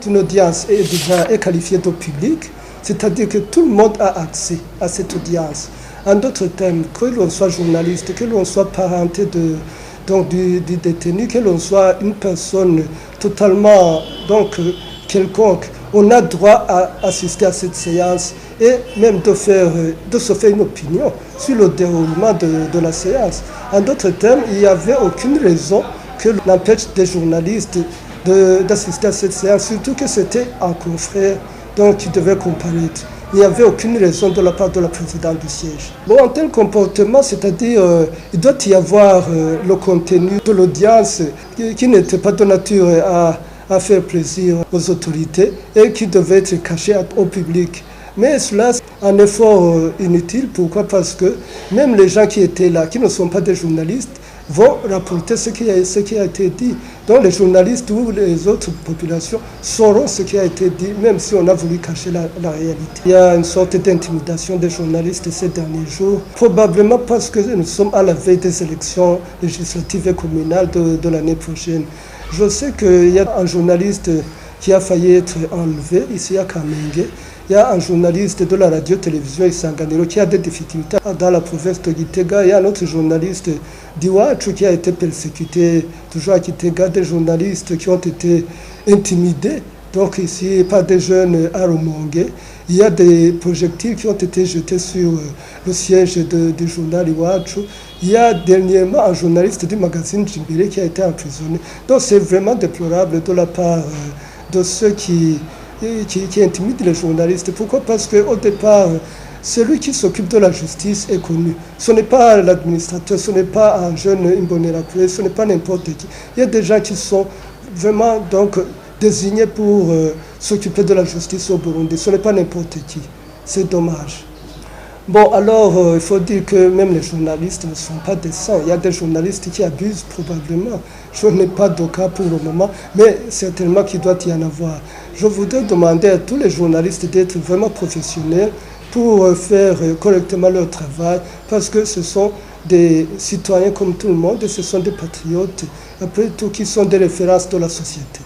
une audience est qualifiée de publique, c'est-à-dire que tout le monde a accès à cette audience. En d'autres termes, que l'on soit journaliste, que l'on soit parenté du détenu, que l'on soit une personne totalement quelconque, on a droit à assister à cette séance et même de se faire une opinion sur le déroulement de la séance. En d'autres termes, il n'y avait aucune raison que l'empêche des journalistes d'assister à cette séance, surtout que c'était un confrère qui devait comparaître. Il n'y avait aucune raison de la part de la présidente du siège. Bon, en tel comportement, c'est-à-dire il doit y avoir le contenu de l'audience qui n'était pas de nature à faire plaisir aux autorités et qui devait être caché au public. Mais cela, c'est un effort inutile. Pourquoi? Parce que même les gens qui étaient là, qui ne sont pas des journalistes, vont rapporter ce qui a été dit. Donc les journalistes ou les autres populations sauront ce qui a été dit, même si on a voulu cacher la réalité. Il y a une sorte d'intimidation des journalistes ces derniers jours, probablement parce que nous sommes à la veille des élections législatives et communales de l'année prochaine. Je sais qu'il y a un journaliste qui a failli être enlevé ici à Kamenge. Il y a un journaliste de la radio-télévision Isanganiro qui a des difficultés dans la province de Gitega. Il y a un autre journaliste d'Iwachu qui a été persécuté, toujours à Gitega, des journalistes qui ont été intimidés. Donc ici, par des jeunes à Rumonge. Il y a des projectiles qui ont été jetés sur le siège du journal Iwachu. Il y a dernièrement un journaliste du magazine Jimbere qui a été emprisonné. Donc c'est vraiment déplorable de la part de ceux qui intimident les journalistes. Pourquoi? Parce qu'au départ, celui qui s'occupe de la justice est connu. Ce n'est pas l'administrateur, ce n'est pas un jeune Imbonerakure, ce n'est pas n'importe qui. Il y a des gens qui sont vraiment désignés pour s'occuper de la justice au Burundi. Ce n'est pas n'importe qui. C'est dommage. Bon, alors, il faut dire que même les journalistes ne sont pas décents. Il y a des journalistes qui abusent probablement. Je n'ai pas de cas pour le moment, mais certainement qu'il doit y en avoir. Je voudrais demander à tous les journalistes d'être vraiment professionnels pour faire correctement leur travail, parce que ce sont des citoyens comme tout le monde et ce sont des patriotes, après tout, qui sont des références de la société.